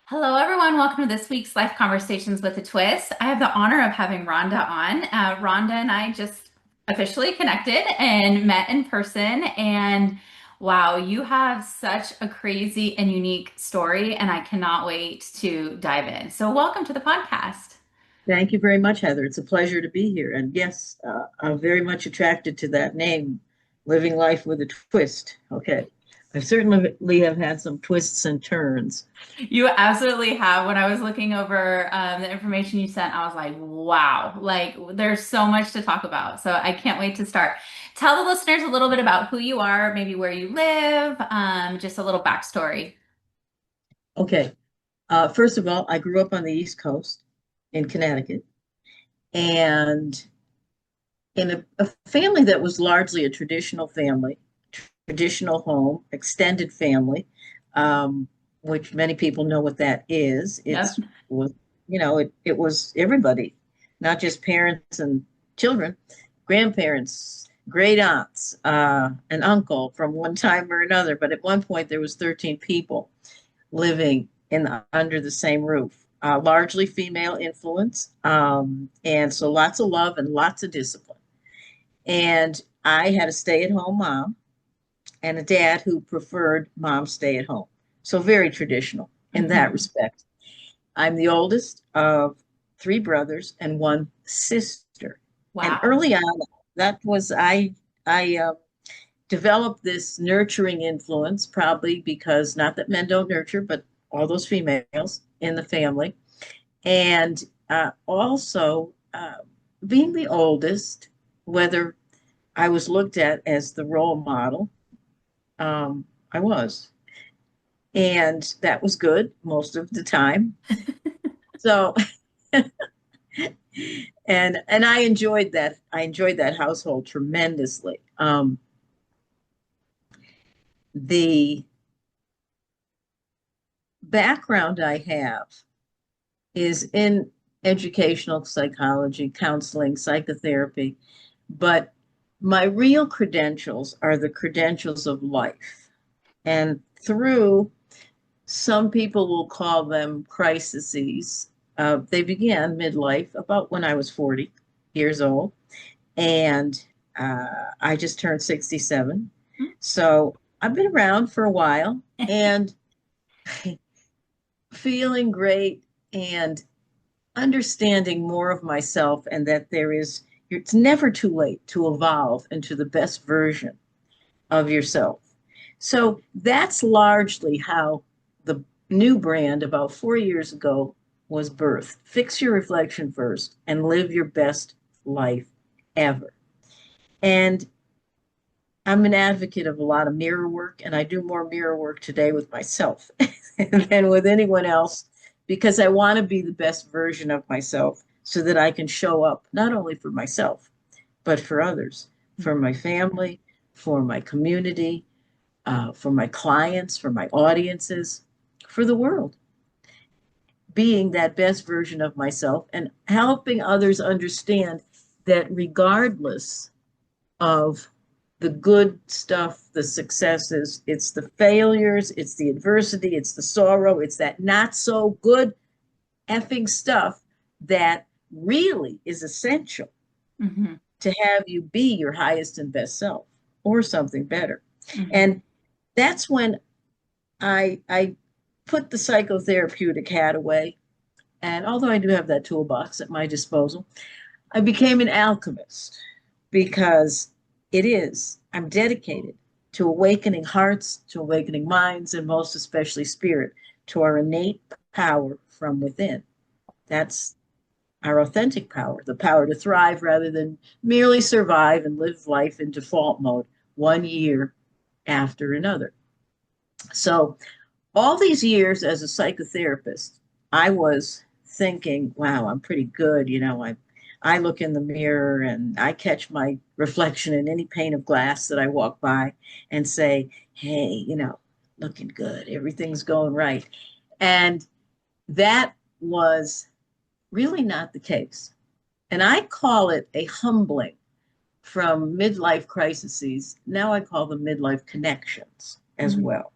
Hello, everyone. Welcome to this week's Life Conversations with a Twist. I have the honor of having Rhonda on. Rhonda and I just officially connected and met in person. And wow, you have such a crazy and unique story, and I cannot wait to dive in. So, welcome to the podcast. Thank you very much, Heather. It's a pleasure to be here. And yes, I'm very much attracted to that name, Living Life with a Twist. Okay. I certainly have had some twists and turns. You absolutely have. When I was looking over the information you sent, I was like, wow, like there's so much to talk about. So I can't wait to start. Tell the listeners a little bit about who you are, maybe where you live, just a little backstory. Okay. First of all, I grew up on the East Coast in Connecticut and in a family that was largely a traditional family, traditional home, extended family, which many people know what that is. Yep. It was everybody, not just parents and children, grandparents, great aunts, an uncle from one time or another. But at one point, there was 13 people living under the same roof. Largely female influence, and so lots of love and lots of discipline. And I had a stay-at-home mom and a dad who preferred mom stay at home. So very traditional in that Mhm. respect. I'm the oldest of three brothers and one sister. And Wow. early on, that was I developed this nurturing influence, probably because not that men don't nurture, but all those females in the family, and also being the oldest, whether I was looked at as the role model, I was. And that was good most of the time. So, and I enjoyed that. I enjoyed that household tremendously. The background I have is in educational psychology, counseling, psychotherapy, but my real credentials are the credentials of life. And through some people will call them crises. They began midlife about when I was 40 years old, and I just turned 67. So I've been around for a while and feeling great and understanding more of myself, and that it's never too late to evolve into the best version of yourself. So that's largely how the new brand about 4 years ago was birthed. Fix your reflection first and live your best life ever. And I'm an advocate of a lot of mirror work, and I do more mirror work today with myself than with anyone else because I want to be the best version of myself so that I can show up not only for myself, but for others, for my family, for my community, for my clients, for my audiences, for the world, being that best version of myself and helping others understand that regardless of the good stuff, the successes, it's the failures, it's the adversity, it's the sorrow, it's that not so good effing stuff that really is essential Mhm. to have you be your highest and best self or something better. Mhm. And that's when I put the psychotherapeutic hat away. And although I do have that toolbox at my disposal, I became an alchemist because I'm dedicated to awakening hearts, to awakening minds, and most especially spirit, to our innate power from within. That's our authentic power, the power to thrive rather than merely survive and live life in default mode one year after another. So all these years as a psychotherapist, I was thinking, wow, I'm pretty good. I look in the mirror and I catch my reflection in any pane of glass that I walk by and say, hey, looking good. Everything's going right. And that was really not the case. And I call it a humbling from midlife crises. Now I call them midlife connections as Mhm. well.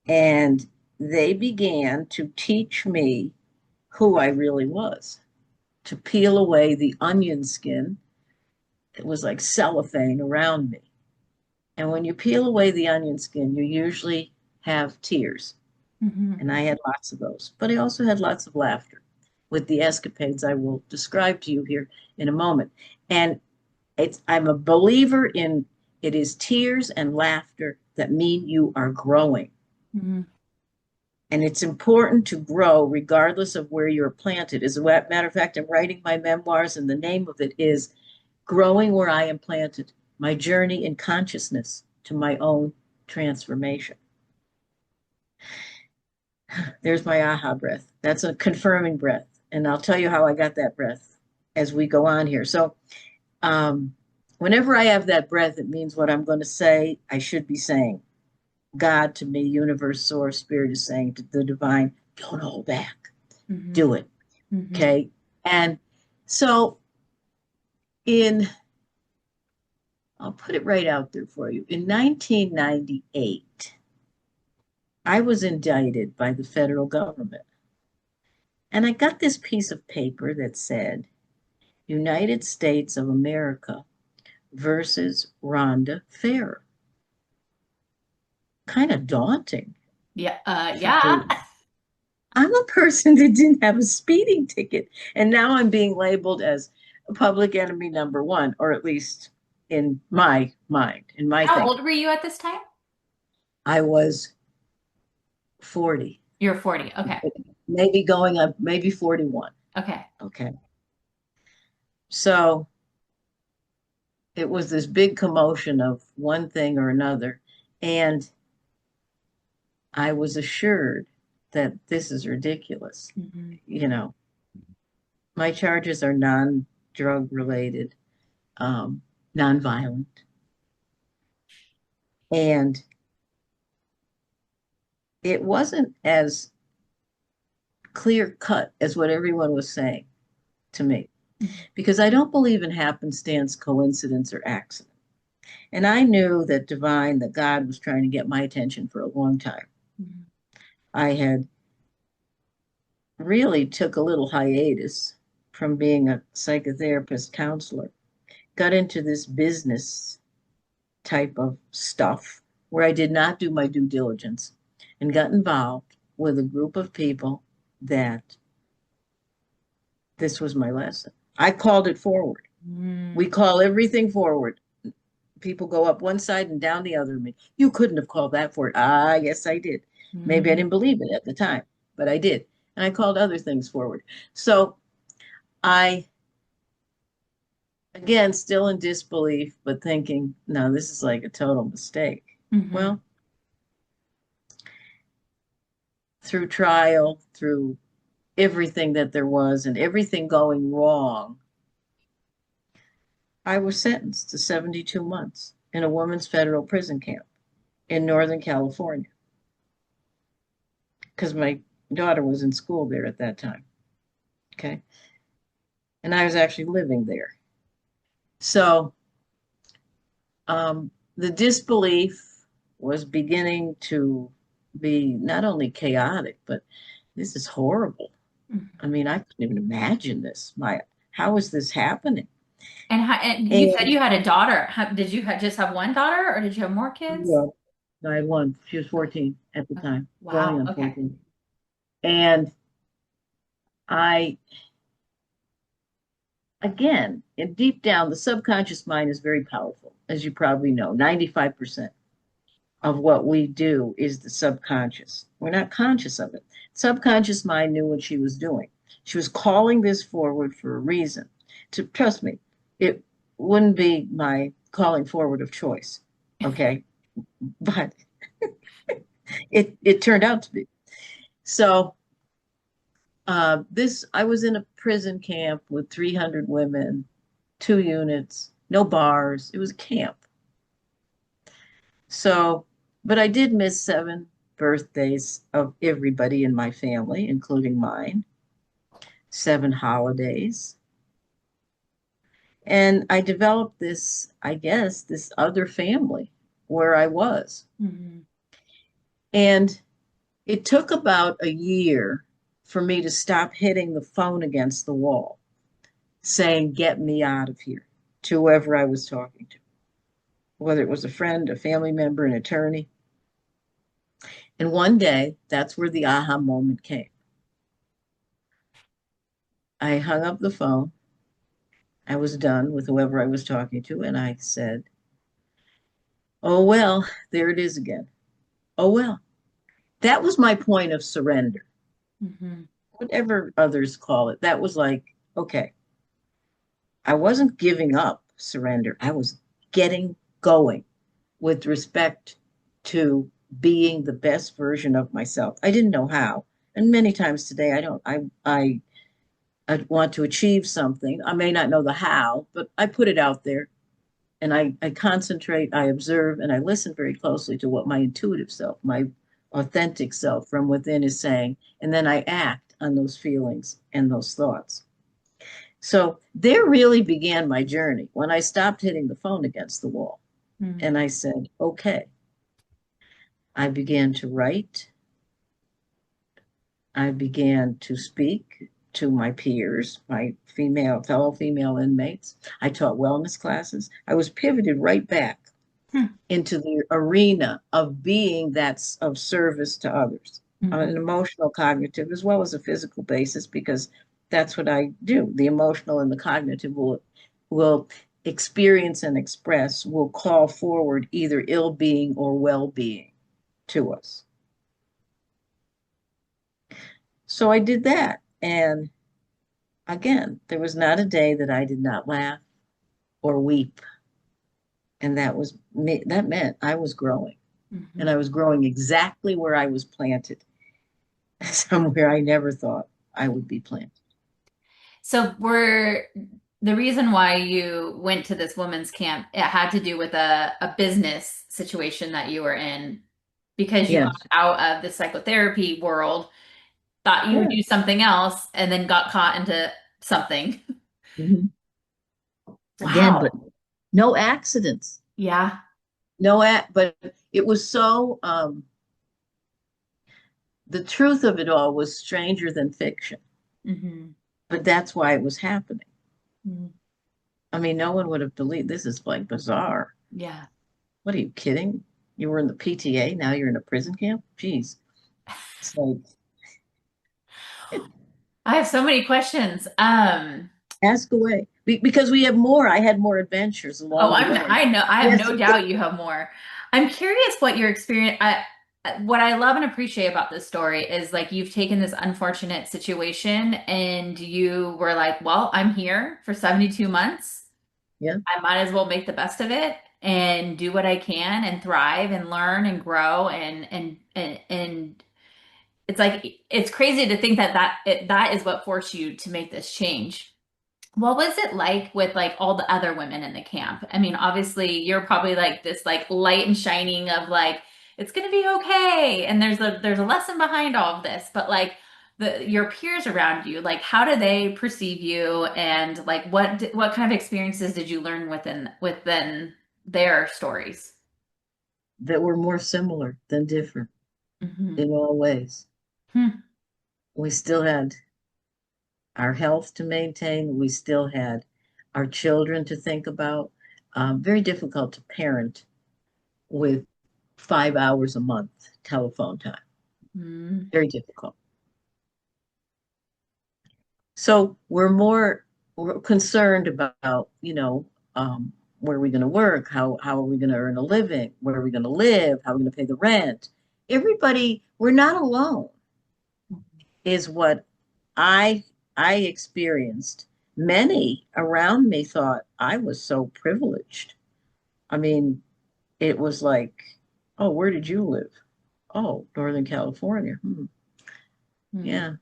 And they began to teach me who I really was, to peel away the onion skin that was like cellophane around me. And when you peel away the onion skin, you usually have tears. Mhm. And I had lots of those, but I also had lots of laughter with the escapades I will describe to you here in a moment. And I'm a believer in it is tears and laughter that mean you are growing. Mhm. And it's important to grow regardless of where you're planted. As a matter of fact, I'm writing my memoirs, and the name of it is Growing Where I Am Planted, My Journey in Consciousness to My Own Transformation. There's my aha breath. That's a confirming breath. And I'll tell you how I got that breath as we go on here. So, um, whenever I have that breath, it means what I'm going to say, I should be saying. God to me, universe, source, spirit is saying to the divine, don't hold back, Mhm. do it. Mhm. Okay. And so, in, I'll put it right out there for you. In 1998, I was indicted by the federal government. And I got this piece of paper that said, United States of America versus Rhonda Farrah. Kind of daunting Yeah. for Yeah. me. I'm a person that didn't have a speeding ticket, and now I'm being labeled as public enemy number one, or at least in my mind, in my How thinking. old were you at this time? I was 40, You're 40. Okay. maybe going up, maybe 41. Okay. Okay. So it was this big commotion of one thing or another. And I was assured that this is ridiculous. Mhm. You know, my charges are non-drug related, non-violent, and it wasn't as clear cut as what everyone was saying to me, Mhm. because I don't believe in happenstance, coincidence, or accident. And I knew that divine, that God was trying to get my attention for a long time. Mhm. I had really took a little hiatus from being a psychotherapist counselor, got into this business type of stuff where I did not do my due diligence and got involved with a group of people that this was my lesson. I called it forward. We Mhm. call everything forward. People go up one side and down the other. Me, you couldn't have called that forward. Ah, yes, I did. Maybe I Mhm. didn't believe it at the time, but I did. And I called other things forward. So I, again, still in disbelief, but thinking, no, this is like a total mistake. Mhm. Well, through trial, through everything that there was and everything going wrong, I was sentenced to 72 months in a women's federal prison camp in Northern California because my daughter was in school there at that time. Okay. And I was actually living there. So the disbelief was beginning to be not only chaotic, but this is horrible. I Mhm. mean, I couldn't even imagine this. How is this happening? And you said And you had a daughter. Did you just have one daughter or did you have more kids? well, I had one. She was Okay. 14 at the Okay. time, going Wow. on Okay. 14. And I, again, and deep down, the subconscious mind is very powerful, as you probably know. 95% of what we do is the subconscious. We're not conscious of it. Subconscious mind knew what she was doing. She was calling this forward for a reason. To trust me, it wouldn't be my calling forward of choice. Okay. But it turned out to be. So this I was in a prison camp with 300 women, 2 units, no bars. It was a camp. So, but I did miss 7 birthdays of everybody in my family, including mine, 7 holidays. And I developed this, I guess, this other family where I was. Hmm. And it took about a year for me to stop hitting the phone against the wall, saying, "Get me out of here," to whoever I was talking to, whether it was a friend, a family member, an attorney. And one day, that's where the aha moment came. I hung up the phone. I was done with whoever I was talking to, and I said, "Oh, well, there it is again. Oh, well." That was my point of surrender, Hmm. whatever others call it. That was like, okay, I wasn't giving up surrender. I was getting going with respect to being the best version of myself. I didn't know how. And many times today, I don't, I want to achieve something. I may not know the how, but I put it out there and I concentrate, I observe, and I listen very closely to what my intuitive self, my authentic self from within is saying. And then I act on those feelings and those thoughts. So there really began my journey when I stopped hitting the phone against the wall. And I said, okay, I began to write. I began to speak to my peers, my fellow female inmates. I taught wellness classes. I was pivoted right back into the arena of being that's of service to others on Hmm. an emotional, cognitive, as well as a physical basis, because that's what I do. The emotional and the cognitive will experience and express, will call forward either ill-being or well-being to us. So I did that. And again, there was not a day that I did not laugh or weep. And that was me. That meant I was growing. And Hmm. I was growing exactly where I was planted, somewhere I never thought I would be planted. So were the reason why you went to this women's camp, it had to do with a business situation that you were in because you got Yes. out of the psychotherapy world, thought you would do Correct. something else, and then got caught into something. Mhm. Again, but Wow. no accidents. Yeah. But it was so, the truth of it all was stranger than fiction. Hmm. But that's why it was happening. Hmm. I mean, no one would have believed this is like bizarre. Yeah. What are you kidding? You were in the PTA, now you're in a prison camp? Jeez. It's like, I have so many questions. ask away. Because we have more. I had more adventures Oh, along the way. I have Yes. no doubt you have more. I'm curious what your experience, what I love and appreciate about this story is like you've taken this unfortunate situation and you were like, well, I'm here for 72 months. Yeah. I might as well make the best of it and do what I can and thrive and learn and grow and it's like it's crazy to think that that is what forced you to make this change. What was it like with like all the other women in the camp? I mean, obviously you're probably like this like light and shining of like it's gonna be okay. And there's a lesson behind all of this, but like your peers around you, like how do they perceive you and like what kind of experiences did you learn within their stories? That were more similar than different Hmm. in all ways. Hmm. We still had our health to maintain. We still had our children to think about. Very difficult to parent with 5 hours a month telephone time. Hmm. Very difficult. So we're concerned about, where are we going to work? How are we going to earn a living? Where are we going to live? How are we going to pay the rent? Everybody, we're not alone, is what I I experienced. Many around me thought I was so privileged. I mean, it was like, oh, where did you live? Oh, Northern California. Hmm. Yeah,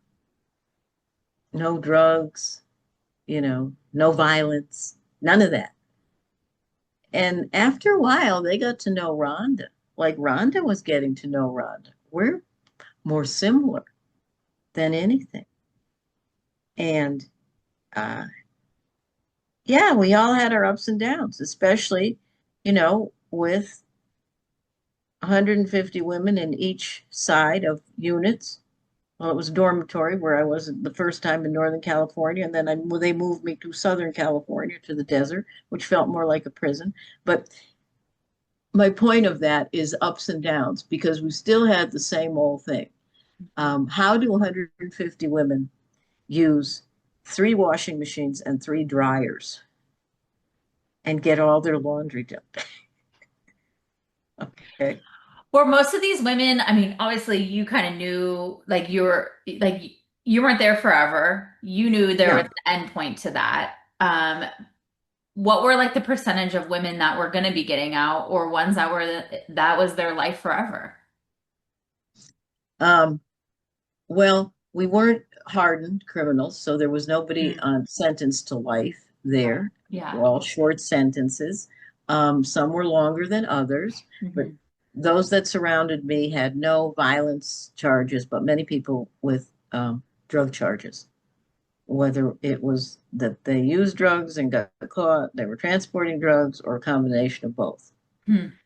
no drugs, no violence, none of that. And after a while, they got to know Rhonda. Like Rhonda was getting to know Rhonda. We're more similar than anything. And uh, yeah, we all had our ups and downs, especially, with 150 women in each side of units. Well, it was a dormitory where I was the first time in Northern California, and then they moved me to Southern California to the desert, which felt more like a prison. But my point of that is ups and downs because we still had the same old thing. How do 150 women use three washing machines and three dryers and get all their laundry done? Okay. Were most of these women, I mean, obviously you kind of knew like you weren't there forever. You knew there was No. an end point to that. What were like the percentage of women that were going to be getting out or ones that were that was their life forever? Um, well, we weren't hardened criminals, so there was nobody Mm, sentenced to life there. yeah. All short sentences. Some were longer than others, but Hmm. those that surrounded me had no violence charges, but many people with drug charges. Whether it was that they used drugs and got caught, they were transporting drugs, or a combination of both. Hmm.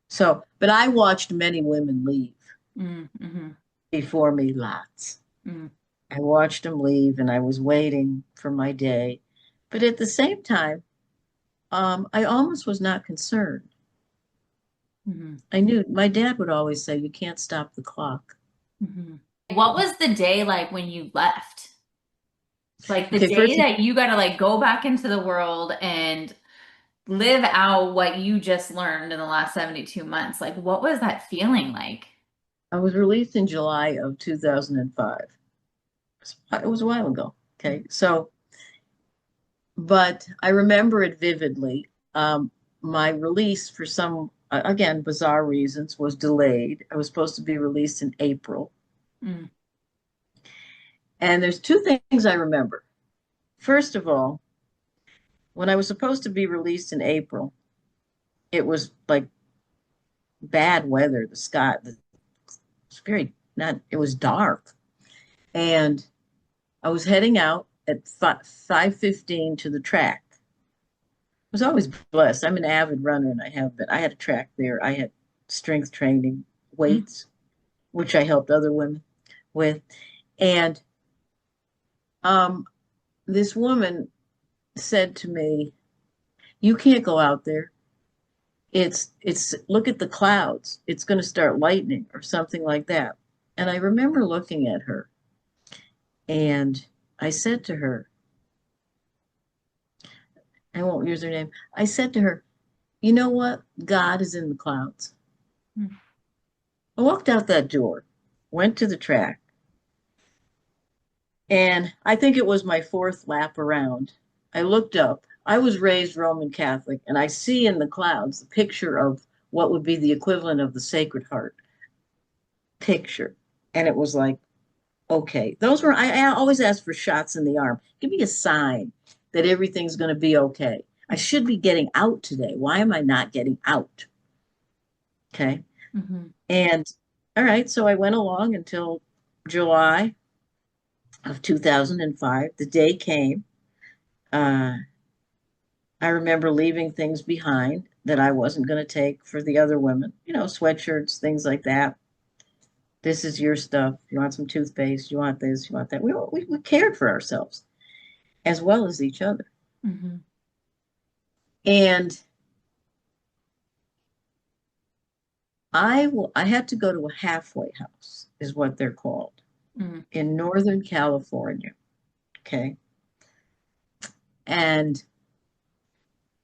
So, but I watched many women leave Mm, hmm. before me, lots. Mm, I watched them leave and I was waiting for my day. But at the same time, I almost was not concerned. hmm. I knew my dad would always say, you can't stop the clock. Hmm. What was the day like when you left? Like the Okay, day first, that you got to like go back into the world and live out what you just learned in the last 72 months. Like, what was that feeling like? I was released in July of 2005. It was a while ago. Okay, so, but I remember it vividly. My release, for some, again, bizarre reasons, was delayed. I was supposed to be released in April. Mm, And there's two things I remember. First of all, when I was supposed to be released in April, it was like bad weather. The sky was very not, it was dark. And I was heading out at 5:15 to the track. I was always blessed. I'm an avid runner and I had a track there. I had strength training, mm, weights, which I helped other women with. And um, this woman said to me, you can't go out there. It's look at the clouds. It's going to start lightning or something like that. And I remember looking at her and I said to her, I won't use her name. I said to her, you know what? God is in the clouds. mm, I walked out that door, went to the track, and I think it was my fourth lap around. I looked up. I was raised Roman Catholic, and I see in the clouds the picture of what would be the equivalent of the Sacred Heart picture. And it was like, okay, I always ask for shots in the arm. Give me a sign that everything's going to be okay. I should be getting out today. Why am I not getting out? Okay. mhm, And all right, so I went along until July of 2005. The day came. Uh, I remember leaving things behind that I wasn't going to take for the other women, sweatshirts, things like that. This is your stuff. You want some toothpaste? You want this? You want that? We cared for ourselves as well as each other. mhm, And I had to go to a halfway house, is what they're called, mm, in Northern California. Okay. And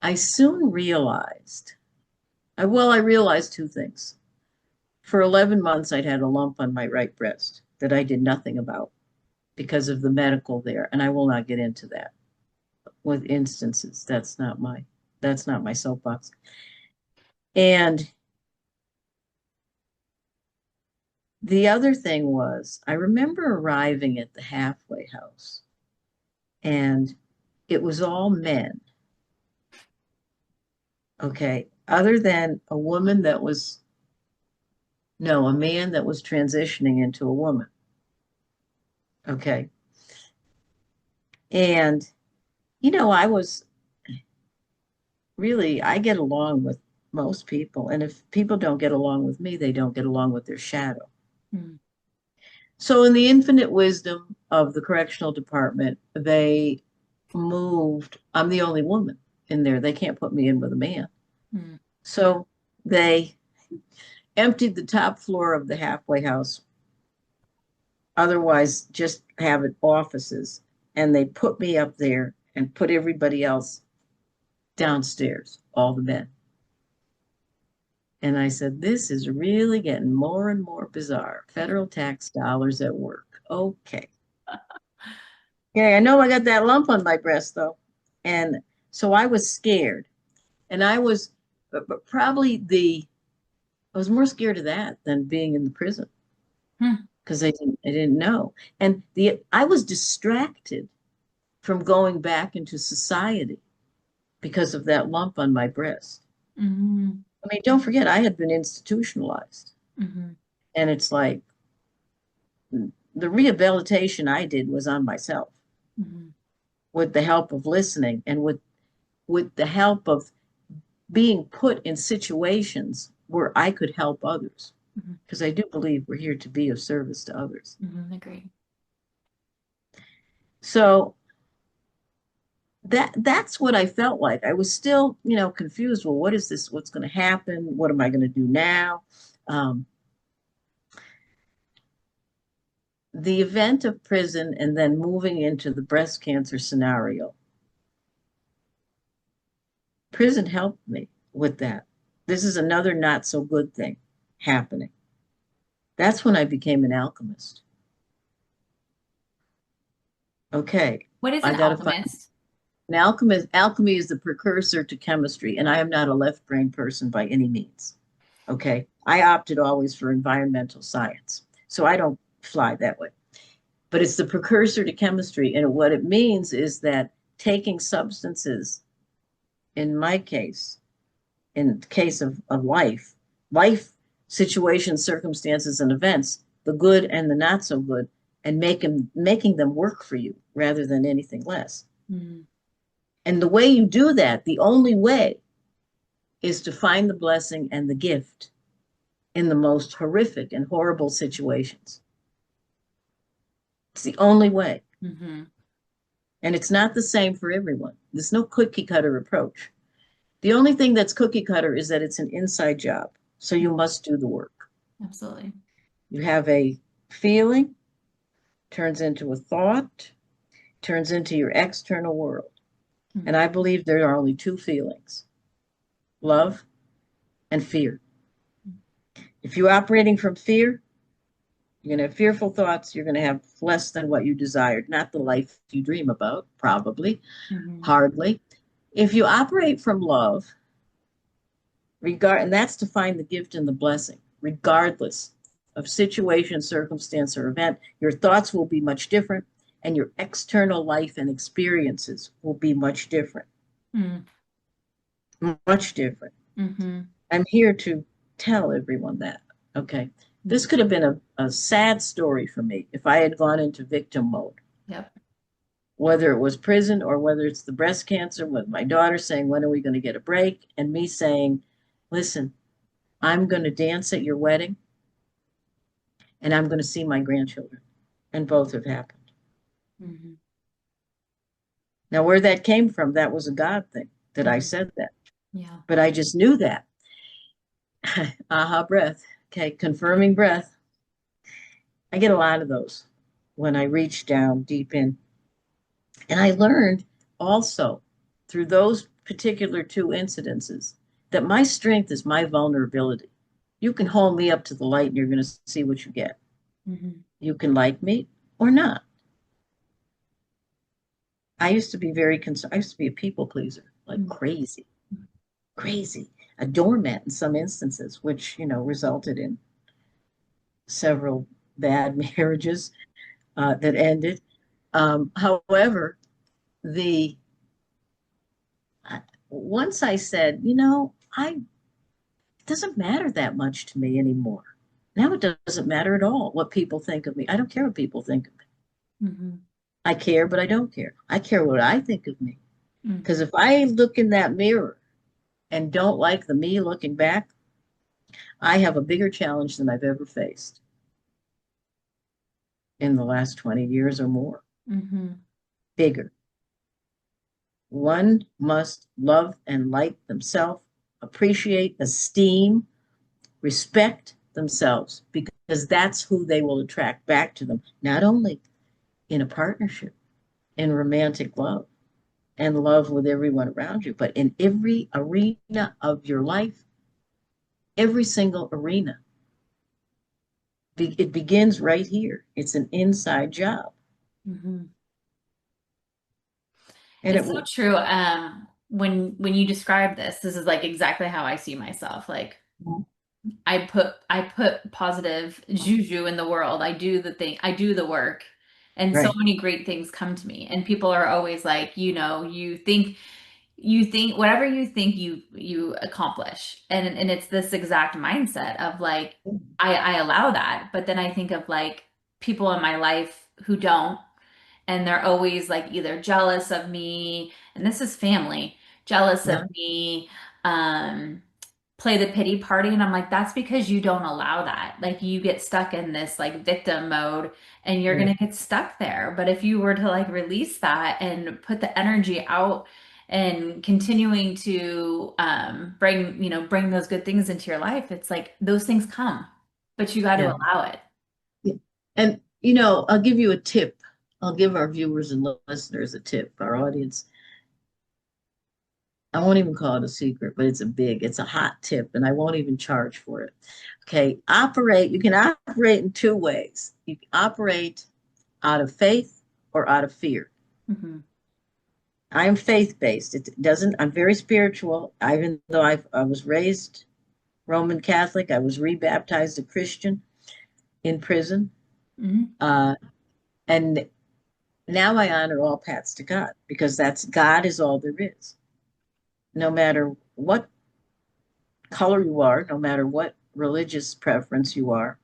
I soon realized, I realized two things. For 11 months, I'd had a lump on my right breast that I did nothing about because of the medical there. And I will not get into that with instances. That's not my soapbox. And the other thing was, I remember arriving at the halfway house and it was all men. Okay. Other than a woman that was, no, a man that was transitioning into a woman. Okay. And I was really, I get along with most people. And if people don't get along with me, they don't get along with their shadow. Mm, So, in the infinite wisdom of the correctional department, they moved. I'm the only woman in there. They can't put me in with a man. mm, So, they emptied the top floor of the halfway house, otherwise, just have it offices. And they put me up there and put everybody else downstairs, all the men. And I said, this is really getting more and more bizarre. Federal tax dollars at work. Okay. Yeah, I know I got that lump on my breast though. And so I was scared. And I was but probably I was more scared of that than being in the prison mm, because I didn't know. And I was distracted from going back into society because of that lump on my breast. mm, I mean, don't forget, I had been institutionalized. mm, And it's like the rehabilitation I did was on myself mm, with the help of listening and with the help of being put in situations where I could help others. mm, Because I do believe we're here to be of service to others. agree. So that's what I felt like. I was still, confused. Well, what is this? What's going to happen? What am I going to do now? Um, the event of prison and then moving into the breast cancer scenario. Prison helped me with that. This is another not so good thing happening. That's when I became an alchemist. Okay, What is I an got to find alchemist? an alchemist. Alchemy is the precursor to chemistry, and I am not a left brain person by any means. Okay, I opted always for environmental science, so I don't fly that way. But it's the precursor to chemistry, and what it means is that taking substances, in my case, in the case of life situations, circumstances, and events, the good and the not so good, and making them work for you rather than anything less. Mm, And the way you do that, the only way, is to find the blessing and the gift in the most horrific and horrible situations. It's the only way. mm-hmm. And it's not the same for everyone. There's no cookie cutter approach. The only thing that's cookie cutter is that it's an inside job. So you must do the work. Absolutely. You have a feeling, turns into a thought, turns into your external world. And Mm, I believe there are only two feelings: love and fear. If you're operating from fear, you're going to have fearful thoughts. You're going to have less than what you desired, not the life you dream about, probably, mm-hmm. hardly. If you operate from love, and that's to find the gift and the blessing, regardless of situation, circumstance, or event, your thoughts will be much different, and your external life and experiences will be much different, Mm, much different. mm-hmm. I'm here to tell everyone that. Okay. This Mm, could have been a sad story for me if I had gone into victim mode, yep. whether it was prison or whether it's the breast cancer, with my daughter saying, when are we going to get a break? And me saying, listen, I'm going to dance at your wedding and I'm going to see my grandchildren. And both have happened. Mm-hmm. Now, where that came from, that was a God thing that I Mm-hmm. said that. Yeah. But I just knew that. Aha, breath. Okay, confirming breath. I get a lot of those when I reach down deep in. And I learned also through those particular two incidences that my strength is my vulnerability. You can hold me up to the light and you're going to see what you get. Mm-hmm. You can like me or not. I used to be very concerned. I used to be a people pleaser, like Mm-hmm. crazy, crazy, a doormat in some instances, which, resulted in several bad marriages that ended. However, the once I said, it doesn't matter that much to me anymore. Now it doesn't matter at all what people think of me. I don't care what people think of me. Mm-hmm. I care, but I don't care. I care what I think of me. Mm, Because if I look in that mirror and don't like the me looking back, I have a bigger challenge than I've ever faced in the last 20 years or more. mm-hmm, Bigger. One must love and like themselves, appreciate, esteem, respect themselves, because that's who they will attract back to them, not only in a partnership, in romantic love and love with everyone around you, but in every arena of your life, every single arena. It begins right here. It's an inside job. mm-hmm. And it It's so will. true. When you describe this is like exactly how I see myself. Like I put positive juju in the world. I do the thing, I do the work, and so Right. many great things come to me. And people are always like, you think whatever you think you accomplish. And it's this exact mindset of like I allow that, but then I think of like people in my life who don't, and they're always like either jealous of me, and this is family, jealous of Yeah. me, play the pity party. And I'm like, that's because you don't allow that. Like you get stuck in this like victim mode and you're Right. gonna get stuck there. But if you were to like release that and put the energy out and continuing to bring those good things into your life, it's like those things come, but you got to Yeah. allow it. Yeah. And, I'll give you a tip. I'll give our viewers and listeners a tip, our audience. I won't even call it a secret, but it's a hot tip, and I won't even charge for it. Okay. You can operate in two ways. You can operate out of faith or out of fear. Hmm. I am faith-based. I'm very spiritual. Even though I was raised Roman Catholic, I was rebaptized a Christian in prison. Hmm. Uh, and now I honor all paths to God, because God is all there is. No matter what color you are, no matter what religious preference you are,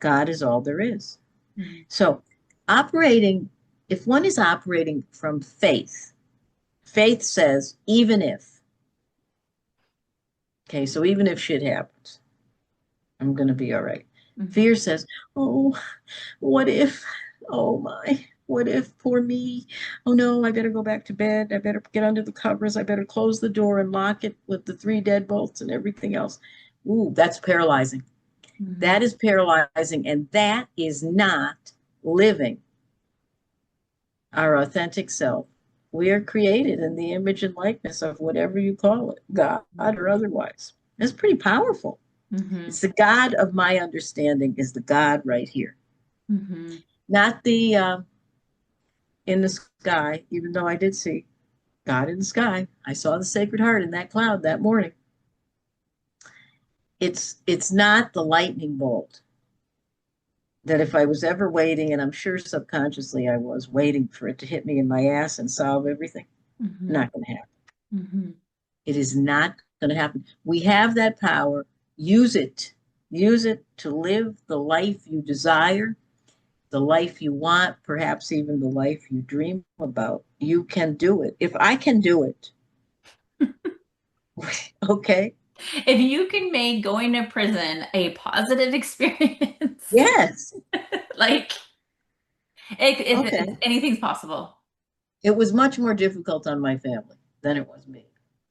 God is all there is. Hmm. So, operating, if one is operating from faith, faith says, even if, okay, so even if shit happens, I'm going to be all right. Hmm. Fear says, oh, what if? Oh my, what if? Poor me. Oh no, I better go back to bed. I better get under the covers. I better close the door and lock it with the three deadbolts and everything else. Ooh, that's paralyzing. Hmm. That is paralyzing, and that is not living our authentic self. We are created in the image and likeness of whatever you call it, God or otherwise. It's pretty powerful. Hmm. It's the God of my understanding is the God right here, Hmm. not the in the sky, even though I did see God in the sky. I saw the Sacred Heart in that cloud that morning. It's not the lightning bolt that if I was ever waiting, and I'm sure subconsciously I was waiting for it to hit me in my ass and solve everything, Hmm. not going to happen. Hmm. It is not going to happen. We have that power. Use it. Use it to live the life you desire, the life you want, perhaps even the life you dream about. You can do it. If I can do it, okay. If you can make going to prison a positive experience, Yes. like if Okay. anything's possible, It was much more difficult on my family than it was me.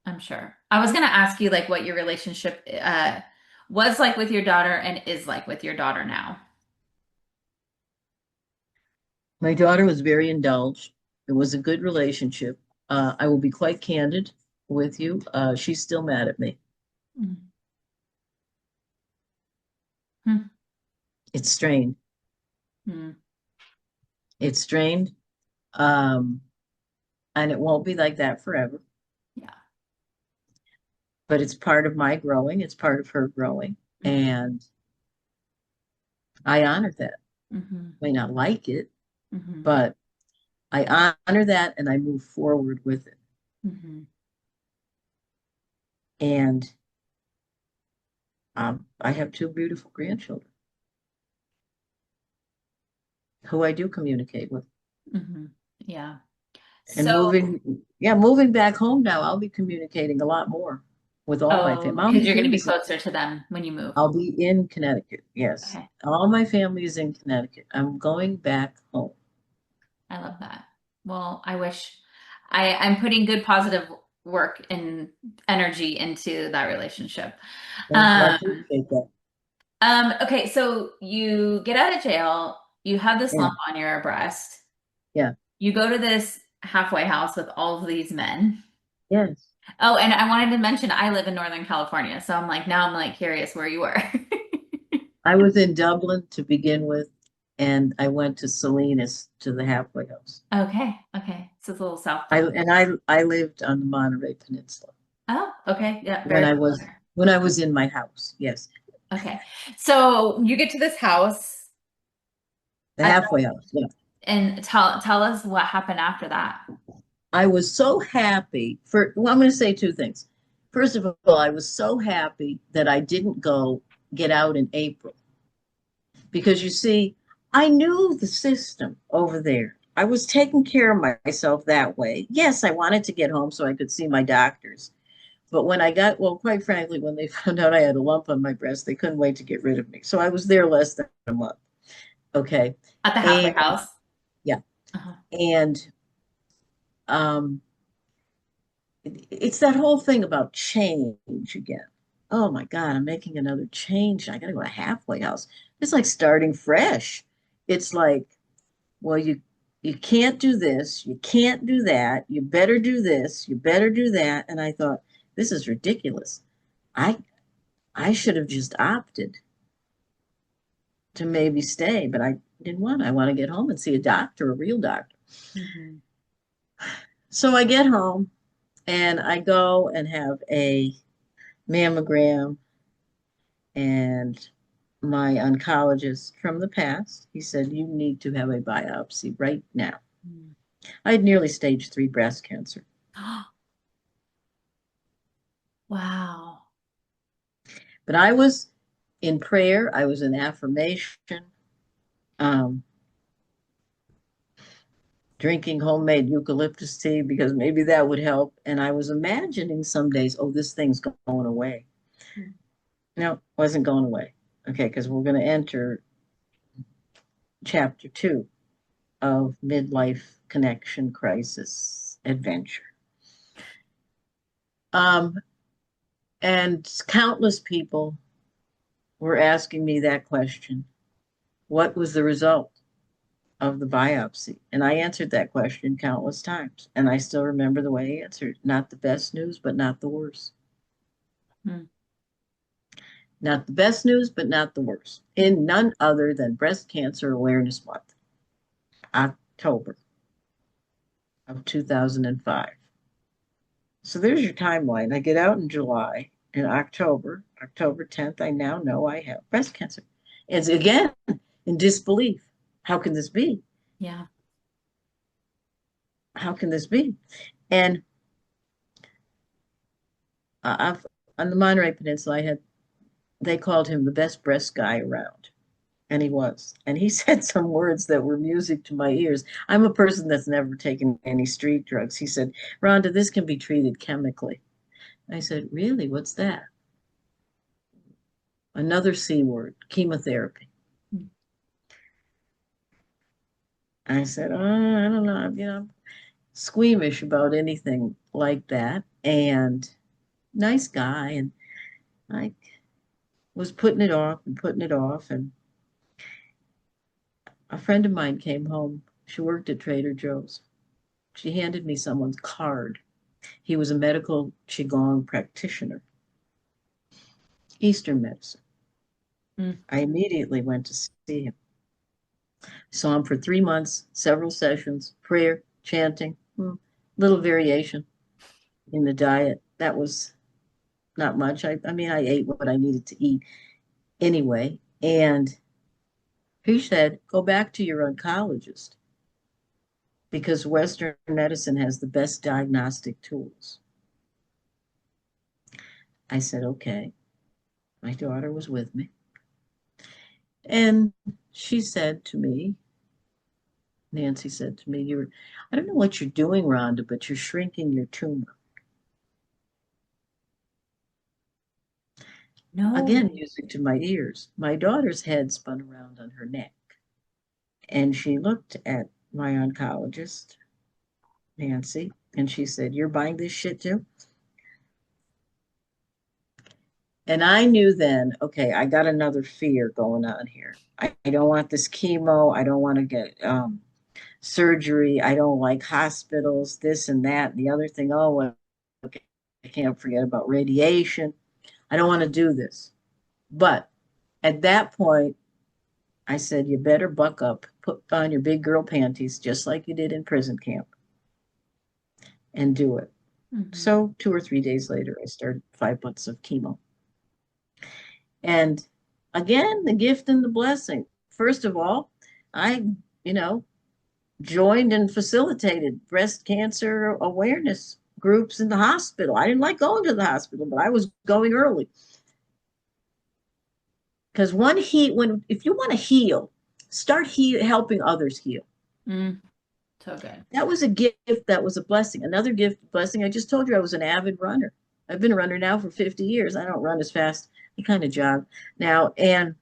I'm sure. I was gonna ask you like what your relationship was like with your daughter and is like with your daughter now. My daughter was very indulged. It was a good relationship. I will be quite candid with you. She's still mad at me. Mm-hmm. It's strained. It's strained. Um, and it won't be like that forever. Yeah. But it's part of my growing. It's part of her growing. And I honor that. Mm-hmm. I may not like it, Mm-hmm. but I honor that and I move forward with it. Mm-hmm. And I have two beautiful grandchildren who I do communicate with. Mm-hmm. Yeah. And So, moving back home now, I'll be communicating a lot more with all my oh, family. All because my you're going to be family's in, closer to them when you move. I'll be in Connecticut. Yes. Okay. All my family is in Connecticut. I'm going back home. I love that. Well, I wish I'm putting good positive work and energy into that relationship. Thank you. I Um, appreciate that. okay, so you get out of jail, you have this Yeah. lump on your breast, Yeah. you go to this halfway house with all of these men. Yes. Oh, and I wanted to mention I live in Northern California, so now I'm like curious where you were. I was in Dublin to begin with, and I went to Salinas to the halfway house. Okay, okay. So it's a little south I then. and I I lived on the Monterey Peninsula Oh, okay. Yeah, when very I was familiar. when I was in my house. Yes, Okay. So you get to this house the uh, halfway house. Yeah. and tell us what happened after that. I was so happy well, I'm going to say two things. First of all, I was so happy that I didn't go get out in April because you see, I knew the system over there. I was taking care of myself that way. Yes, I wanted to get home so I could see my doctors. But when I got, well, quite frankly, when they found out I had a lump on my breast, they couldn't wait to get rid of me. So I was there less than a month. Okay. At the halfway And house. yeah. Uh-huh. And um, it's that whole thing about change again. Oh my God, I'm making another change. I got to go to halfway house. It's like starting fresh. It's like, well, you can't do this, you can't do that, you better do this, you better do that. And I thought, this is ridiculous. I I should have just opted to maybe stay, but I didn't want. I want to get home and see a doctor, a real doctor. Mhm. So I get home and I go and have a mammogram, and my oncologist from the past, he said, you need to have a biopsy right now. Mhm. I had nearly stage 3 breast cancer, Wow. but I was in prayer, I was in affirmation, um, drinking homemade eucalyptus tea because maybe that would help. And I was imagining some days, oh, this thing's going away. No, it wasn't going away. Okay, because we're going to enter chapter 2 of Midlife Connection Crisis Adventure. Um, and countless people were asking me that question. What was the result of the biopsy? And I answered that question countless times. And I still remember the way I answered. Not the best news, but not the worst. Mhm. Not the best news, but not the worst. In none other than Breast Cancer Awareness Month, October of 2005. So there's your timeline. I get out in July. In October, October 10th, I now know I have breast cancer. It's again in disbelief. How can this be? Yeah. How can this be? And I've, on the Monterey Peninsula, they called him the best breast guy around. And he was. And he said some words that were music to my ears. I'm a person that's never taken any street drugs. He said, Rhonda, this can be treated chemically. I said, really? What's that? Another C word, chemotherapy. I said, oh, I don't know. I'm squeamish about anything like that. And nice guy. And I was putting it off and putting it off. And a friend of mine came home. She worked at Trader Joe's. She handed me someone's card. He was a medical Qigong practitioner, Eastern medicine. Mm. I immediately went to see him. Saw him for 3 months, several sessions, prayer, chanting, little variation in the diet. That was not much. I mean, I ate what I needed to eat anyway. And he said, go back to your oncologist because Western medicine has the best diagnostic tools. I said, okay. My daughter was with me. And she said to me, Nancy said to me, I don't know what you're doing, Rhonda, but you're shrinking your tumor. No Again, way. music to my ears. My daughter's head spun around on her neck, and she looked at my oncologist, Nancy, and she said, "You're buying this shit too?" And I knew then, okay, I got another fear going on here. I don't want this chemo. I don't want to get surgery. I don't like hospitals, this and that, and the other thing. Oh, well, okay, I can't forget about radiation. I don't want to do this. But at that point, I said, you better buck up, put on your big girl panties, just like you did in prison camp, and do it. Hmm. So 2 or 3 days later, I started 5 months of chemo. And again, the gift and the blessing. First of all, I, you know, joined and facilitated breast cancer awareness groups in the hospital. I didn't like going to the hospital, but I was going early. Because if you want to heal, start helping others heal. Mm, so good. That was a gift. That was a blessing. Another gift, blessing. I just told you I was an avid runner. I've been a runner now for 50 years. I don't run as fast. I kind of jog now. And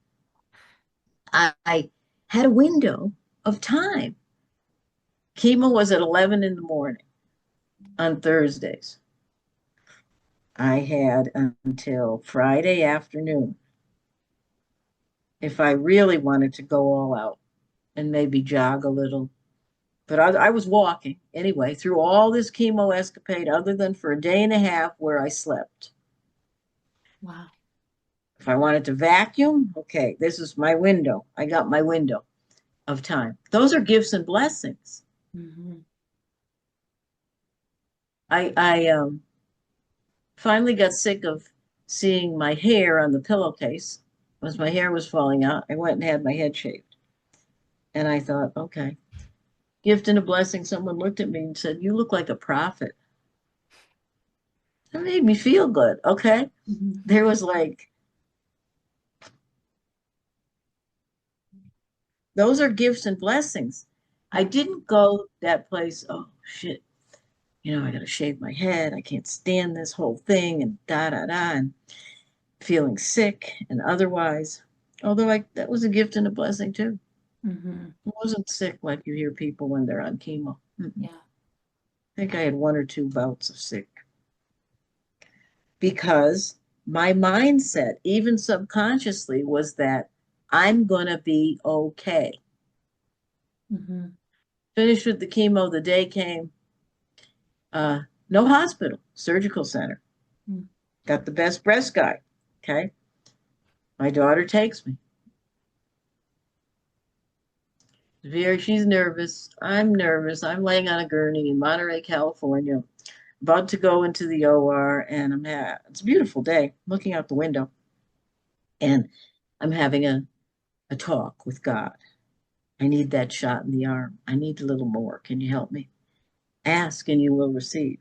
I had a window of time. Chemo was at 11 in the morning on Thursdays. I had until Friday afternoon if I really wanted to go all out and maybe jog a little. But I was walking anyway through all this chemo escapade, other than for a day and a half where I slept. Wow. If I wanted to vacuum, okay, this is my window. I got my window of time. Those are gifts and blessings. Hmm. I finally got sick of seeing my hair on the pillowcase. As my hair was falling out, I went and had my head shaved. And I thought, okay, gift and a blessing. Someone looked at me and said, "You look like a prophet." That made me feel good. Okay. Hmm. There was like, those are gifts and blessings. I Yeah. didn't go that place, oh shit, I got to shave my head. I can't stand this whole thing and da da da, and feeling sick and otherwise. Although that was a gift and a blessing too. Hmm. I wasn't sick like you hear people when they're on chemo. Mm-mm. Yeah. I think I had 1 or 2 bouts of sick because my mindset, even subconsciously, was that I'm going to be okay. Hmm. Finished with the chemo, the day came, uh, no hospital, surgical center. Got the best breast guy. Okay. My daughter takes me. She's nervous. I'm nervous. I'm laying on a gurney in Monterey, California, about to go into the OR, and it's a beautiful day, looking out the window, and I'm having a talk with God. I need that shot in the arm. I need a little more. Can you help me? Ask and you will receive.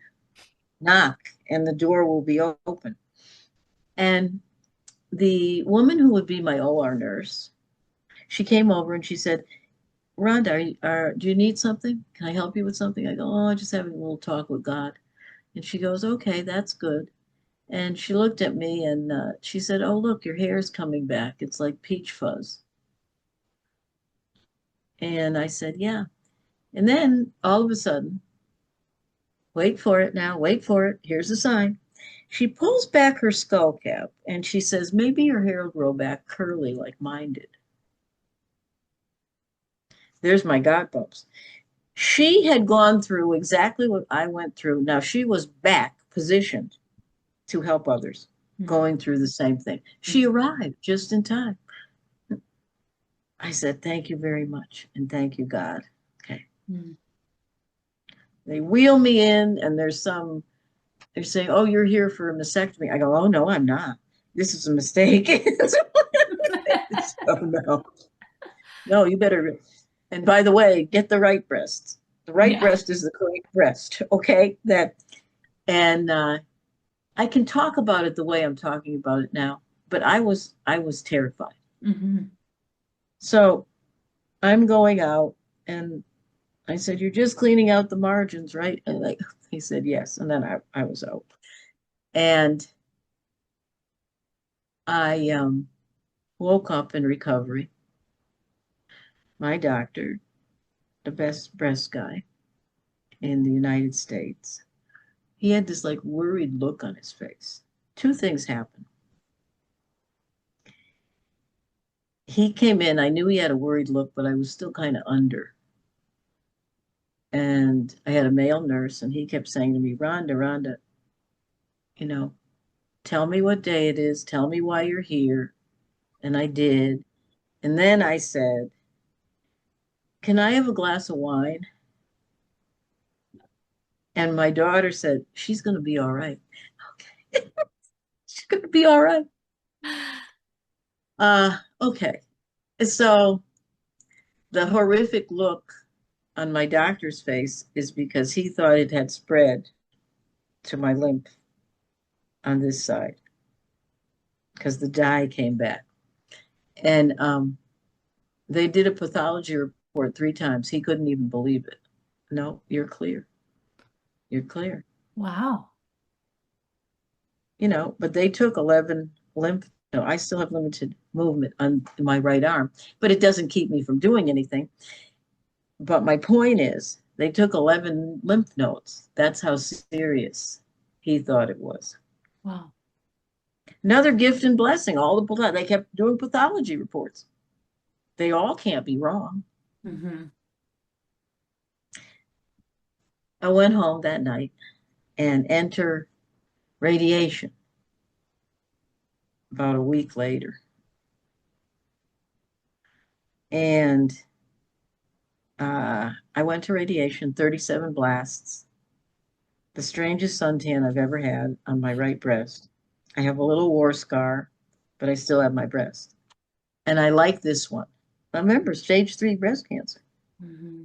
Knock and the door will be open. And the woman who would be my OR nurse, she came over and she said, "Rhonda, do you need something? Can I help you with something?" I go, "Oh, just having a little talk with God." And she goes, "Okay, that's good." And she looked at me and she said, "Oh, look, your hair is coming back. It's like peach fuzz." And I said, "Yeah." And then all of a sudden, wait for it now, wait for it. Here's a sign. She pulls back her skull cap and she says, "Maybe your hair will grow back curly like mine did." There's my God bumps. She had gone through exactly what I went through. Now she was back positioned to help others Hmm. going through the same thing. She arrived just in time. I said, "Thank you very much. And thank you, God." Okay. Hmm. They wheel me in, and they're saying, "Oh, you're here for a mastectomy." I go, "Oh, no, I'm not. This is a mistake." Oh, no. No, you better. And by the way, get the right breast. The right Yeah. breast is the correct breast. Okay. And I can talk about it the way I'm talking about it now, but I was terrified. Hmm. So I'm going out and I said, you're just cleaning out the margins, right? And like he said, yes. And then I was out. And I woke up in recovery. My doctor, the best breast guy in the United States, he had this like worried look on his face. Two things happened. He came in, I knew he had a worried look, but I was still kind of under. And I had a male nurse, and he kept saying to me, Rhonda, Rhonda, you know, tell me what day it is, tell me why you're here. And I did. And then I said, can I have a glass of wine? And my daughter said, she's going to be all right. Okay. She's going to be all right. Okay. So the horrific look on my doctor's face is because he thought it had spread to my lymph on this side because the dye came back. And they did a pathology report 3 times. He couldn't even believe it. No, you're clear. You're clear. Wow. But they took 11 lymph. No, I still have limited movement on my right arm, but it doesn't keep me from doing anything. But my point is, they took 11 lymph nodes. That's how serious he thought it was. Wow. Another gift and blessing. They kept doing pathology reports. They all can't be wrong. Mm-hmm. I went home that night and enter radiation about a week later. And I went to radiation, 37 blasts, the strangest suntan I've ever had on my right breast. I have a little war scar, but I still have my breast. And I like this one. Remember, stage 3 breast cancer. Mm-hmm.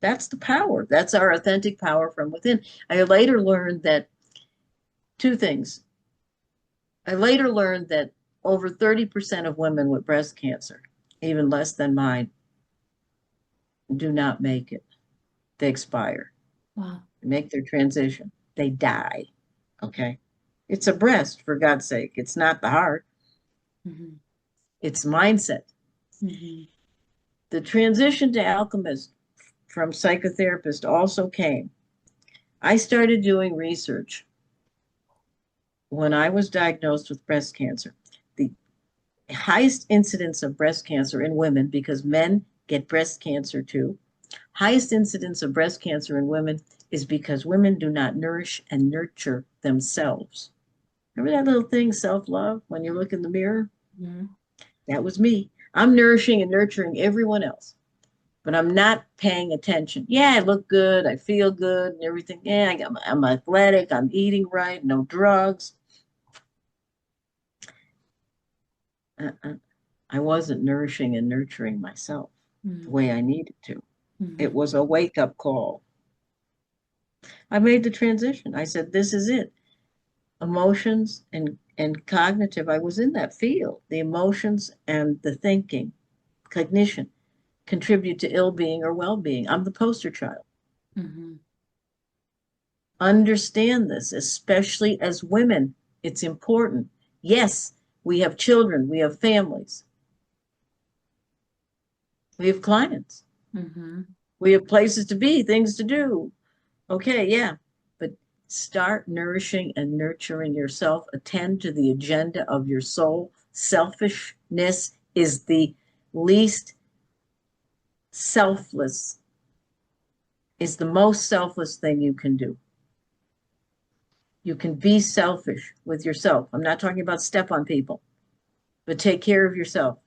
That's the power. That's our authentic power from within. I later learned that 2 things. I later learned that over 30% of women with breast cancer, even less than mine, do not make it. They expire. Wow. They make their transition. They die. Okay. It's a breast, for God's sake. It's not the heart. Mm-hmm. It's mindset. Mm-hmm. The transition to alchemist from psychotherapist also came. I started doing research when I was diagnosed with breast cancer. The highest incidence of breast cancer in women, because men get breast cancer too, highest incidence of breast cancer in women is because women do not nourish and nurture themselves. Remember that little thing, self-love, when you look in the mirror? Mm-hmm. That was me. I'm nourishing and nurturing everyone else, but I'm not paying attention. Yeah, I look good. I feel good and everything. Yeah, I'm athletic. I'm eating right. No drugs. Uh-uh. I wasn't nourishing and nurturing myself the way I needed to. Mm-hmm. It was a wake-up call. I made the transition. I said, this is it. Emotions and cognitive. I was in that field. The emotions and the thinking, cognition, contribute to ill-being or well-being. I'm the poster child. Mm-hmm. Understand this, especially as women. It's important. Yes, we have children, we have families, we have clients, Mm-hmm. we have places to be, things to do. Okay, yeah, but start nourishing and nurturing yourself. Attend to the agenda of your soul. Selfishness is the least selfless, is the most selfless thing you can do. You can be selfish with yourself. I'm not talking about step on people, but take care of yourself.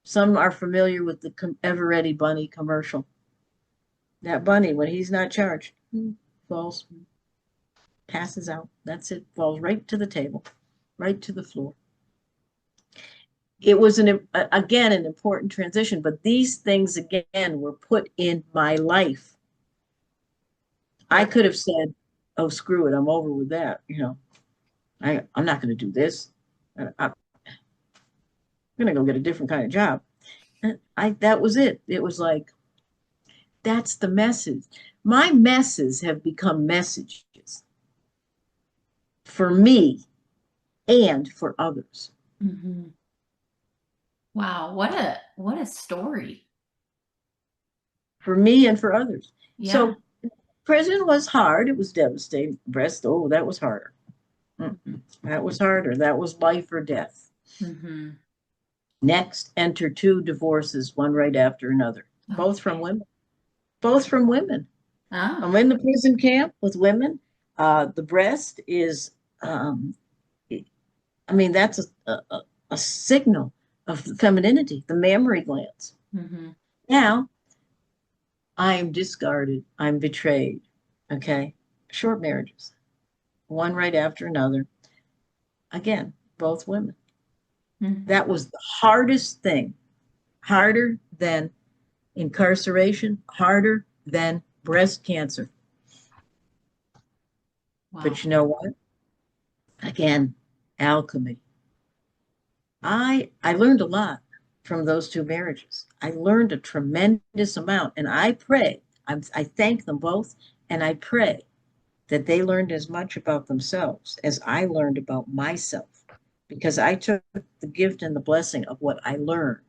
Some are familiar with the Ever Ready Bunny commercial. That bunny, when he's not charged, falls, passes out. That's it. Falls right to the table, right to the floor. It was again an important transition, but these things again were put in my life. I could have said, "Oh, screw it, I'm over with that." I'm not going to do this. I'm going to go get a different kind of job. That was it. It was like That's the message. My messes have become messages for me and for others. Hmm. Wow, what a story. For me and for others. Yeah. So prison was hard. It was devastating. Breast, oh, that was harder. Mm-mm. That was harder. That was life or death. Hmm. Next, enter two divorces, one right after another, both from Okay. women. Both from women. Oh. I'm in the prison camp with women. The breast is, um, I mean, that's a signal of femininity, the mammary glands. Hmm. Now, I am discarded. I'm betrayed. Okay. Short marriages, one right after another. Again, both women. Hmm. That was the hardest thing, harder than incarceration, harder than breast cancer. Wow. But you know what? Again, alchemy. I learned a lot from those two marriages. I learned a tremendous amount, and I thank them both, and I pray that they learned as much about themselves as I learned about myself, because I took the gift and the blessing of what I learned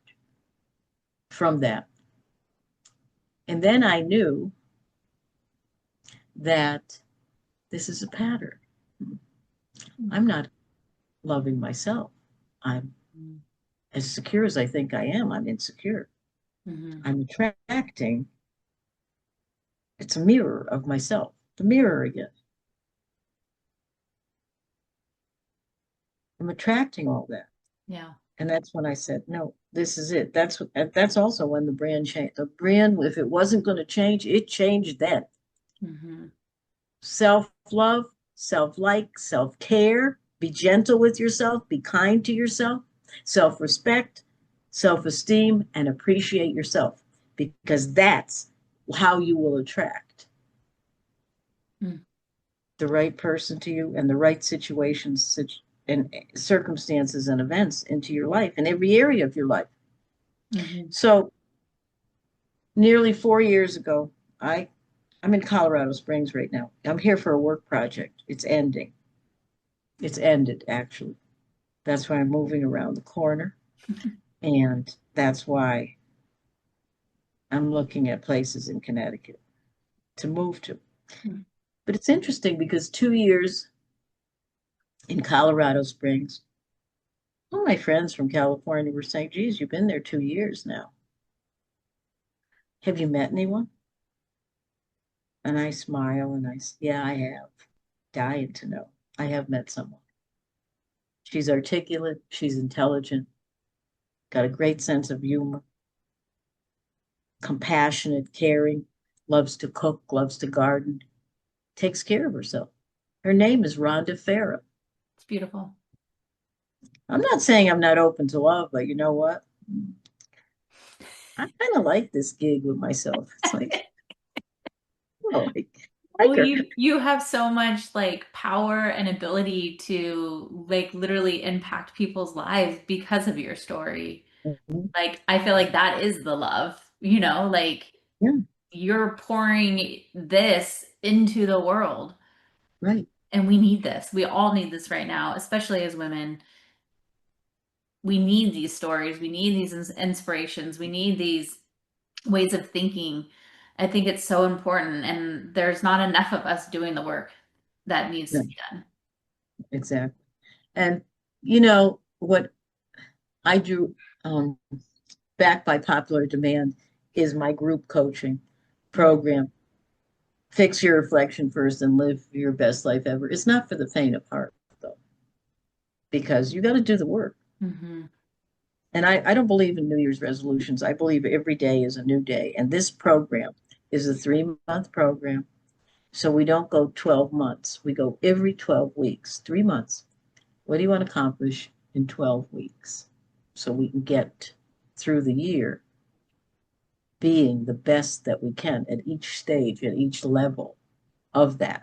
from that. And then I knew that this is a pattern. I'm not loving myself. I'm as secure as I think I am. I'm insecure. Hmm. I'm attracting, it's a mirror of myself, the mirror again. I'm attracting all that. Yeah. And that's when I said, no, this is it. That's also when the brand changed. The brand, if it wasn't going to change, it changed then. Hmm. Self-love, self-like, self-care, be gentle with yourself, be kind to yourself, self-respect, self-esteem, and appreciate yourself, because that's how you will attract the right person to you and the right situations and circumstances and events into your life in every area of your life. Hmm. So nearly 4 years ago, I I'm in Colorado Springs right now. I'm here for a work project. It's ending. It's ended actually. That's why I'm moving around the corner, and that's why I'm looking at places in Connecticut to move to. But it's interesting because 2 years in Colorado Springs, all my friends from California were saying, geez, you've been there 2 years now. Have you met anyone? And I smile and yeah, I have. Dying to know. I have met someone. She's articulate, she's intelligent, got a great sense of humor, compassionate, caring, loves to cook, loves to garden, takes care of herself. Her name is Rhonda Farrah. It's beautiful. I'm not saying I'm not open to love, but you know what? I kind of like this gig with myself. It's like, oh, I Well, like her. you have so much like power and ability to like literally impact people's lives because of your story. Mhm. Like I feel like that is the love, you know, like Yeah, you're pouring this into the world right. and we need this. We all need this right now, especially as women. We need these stories. We need these inspirations. We need these ways of thinking. I think it's so important and there's not enough of us doing the work that needs to No, be done. exactly. And you know what I do, backed by popular demand, is my group coaching Mm-hmm. program. Fix your reflection first and live your best life ever. It's not for the faint of heart, though, because you got to do the work. Mm-hmm. And I don't believe in New Year's resolutions. I believe every day is a new day. And this program is a 3 month program. So we don't go 12 months. We go every 12 weeks, 3 months. What do you want to accomplish in 12 weeks? So we can get through the year being the best that we can at each stage, at each level of that.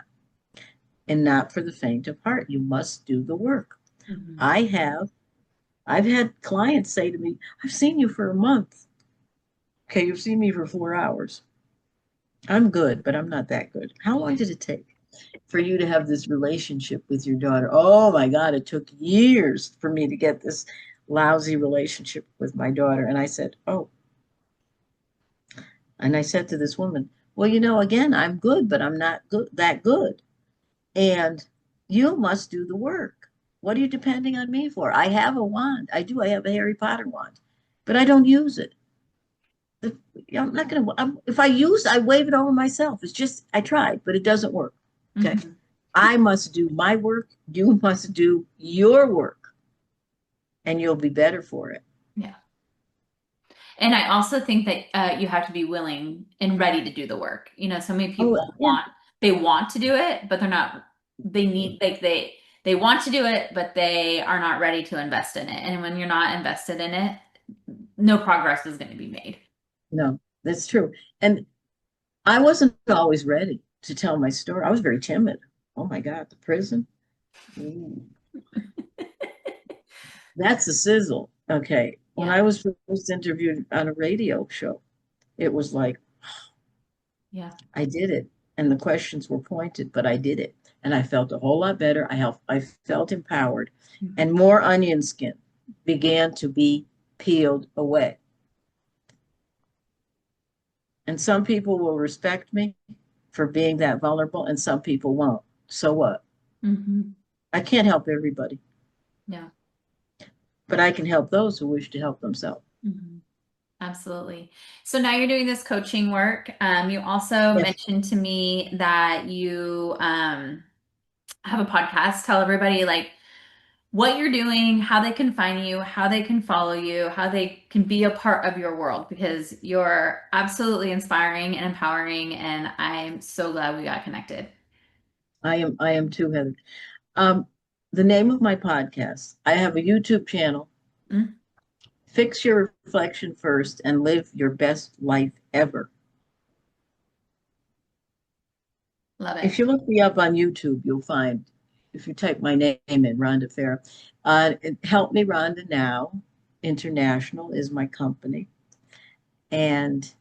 And not for the faint of heart. You must do the work. Mm-hmm. I have, I've had clients say to me, I've seen you for a month. Okay, you've seen me for 4 hours. I'm good, but I'm not that good. How long did it take for you to have this relationship with your daughter? Oh my God, it took years for me to get this lousy relationship with my daughter. And I said, oh, and I said to this woman, well, again, I'm good, but I'm not good that good. And you must do the work. What are you depending on me for? I have a wand. I do. I have a Harry Potter wand, but I don't use it. If, I'm not going to, if I use, I wave it over myself. It's just, I tried, but it doesn't work. Okay. Hmm. I must do my work. You must do your work, and you'll be better for it. Yeah. And I also think that you have to be willing and ready to do the work. You know, so many Oh, people yeah. they want to do it, but they're not, they need, like they want to do it, but they are not ready to invest in it. And when you're not invested in it, no progress is going to be made. No, that's true. And I wasn't always ready to tell my story. I was very timid. Oh my God, the prison. Ooh, that's a sizzle. Okay. When Yeah. I was first interviewed on a radio show, it was like, Yeah. I did it. And the questions were pointed, but I did it. And I felt a whole lot better. I felt empowered. Mhm. And more onion skin began to be peeled away. And some people will respect me for being that vulnerable, and some people won't. So what? Mhm. I can't help everybody, Yeah. but I can help those who wish to help themselves. Mhm. Absolutely. So now you're doing this coaching work. You also Yes, mentioned to me that you have a podcast. Tell everybody like what you're doing, how they can find you, how they can follow you, how they can be a part of your world because you're absolutely inspiring and empowering. And I'm so glad we got connected. I am too, Heather. Um, the name of my podcast, I have a YouTube channel. Mm, Fix your reflection first and live your best life ever. love it. If you look me up on YouTube, you'll find, if you type my name in, Rhonda Farrah, Help Me Rhonda Now International is my company. And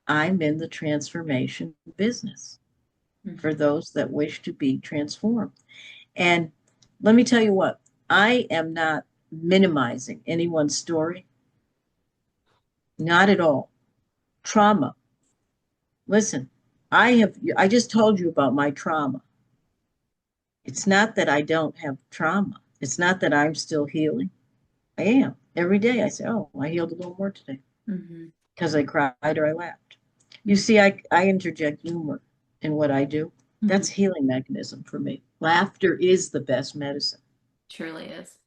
I'm in the transformation business for Mhm. those that wish to be transformed. And let me tell you what, I am not minimizing anyone's story, not at all. Trauma. Listen, I just told you about my trauma. It's not that I don't have trauma. It's not that I'm still healing. I am. Every day I say, oh, I healed a little more today Mhm. because I cried or I laughed. You Mhm. see, I interject humor in what I do. Mhm. That's a healing mechanism for me. Laughter is the best medicine. Truly is.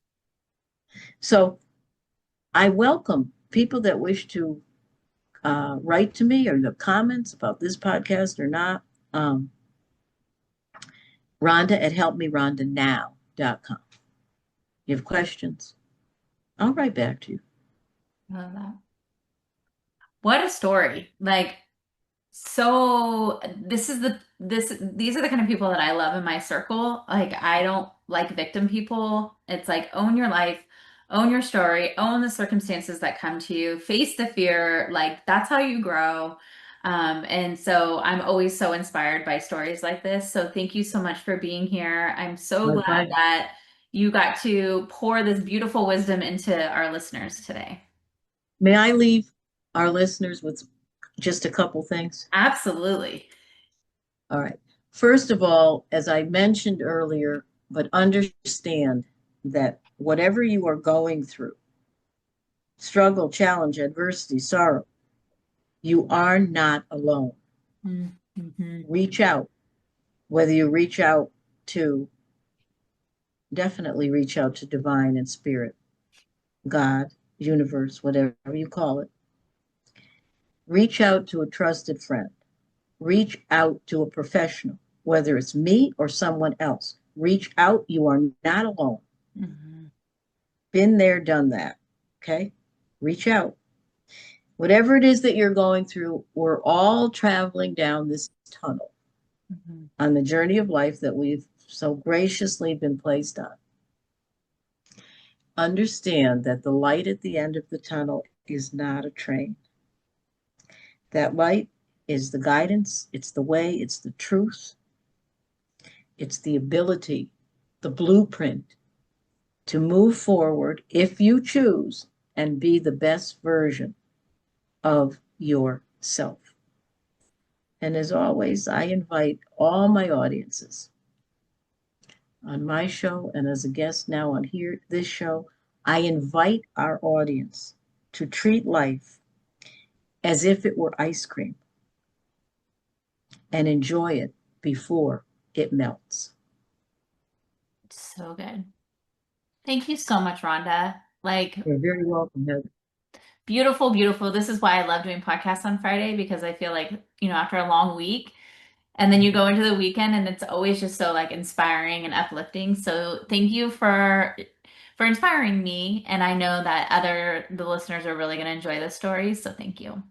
So I welcome people that wish to write to me or the comments about this podcast or not. Um, Rhonda at helpmerhondanow.com. You have questions? I'll write back to you. I love that. What a story. Like so these are the kind of people that I love in my circle. Like I don't like victim people. It's like own your life, own your story, own the circumstances that come to you, face the fear. Like that's how you grow. And so I'm always so inspired by stories like this. So thank you so much for being here. I'm so My glad pleasure. that you got to pour this beautiful wisdom into our listeners today. May I leave our listeners with just a couple things? Absolutely. All right. First of all, as I mentioned earlier, but understand that whatever you are going through, struggle, challenge, adversity, sorrow, you are not alone. Mm-hmm. Reach out, whether you reach out to, definitely reach out to divine and spirit, God, universe, whatever you call it. Reach out to a trusted friend. Reach out to a professional, whether it's me or someone else. Reach out. You are not alone. Mm-hmm. Been there, done that. Okay? Reach out. Whatever it is that you're going through, we're all traveling down this tunnel Mm-hmm. on the journey of life that we've so graciously been placed on. Understand that the light at the end of the tunnel is not a train. That light is the guidance, it's the way, it's the truth, it's the ability, the blueprint to move forward if you choose and be the best version of yourself. And as always, I invite all my audiences on my show and as a guest now on this show, I invite our audience to treat life as if it were ice cream and enjoy it before it melts. So good. Thank you so much, Rhonda. Like, You're very welcome, Heather. beautiful, beautiful. This is why I love doing podcasts on Friday because I feel like, after a long week and then you go into the weekend and it's always just so like inspiring and uplifting. So thank you for inspiring me. And I know that the listeners are really going to enjoy this story. So thank you.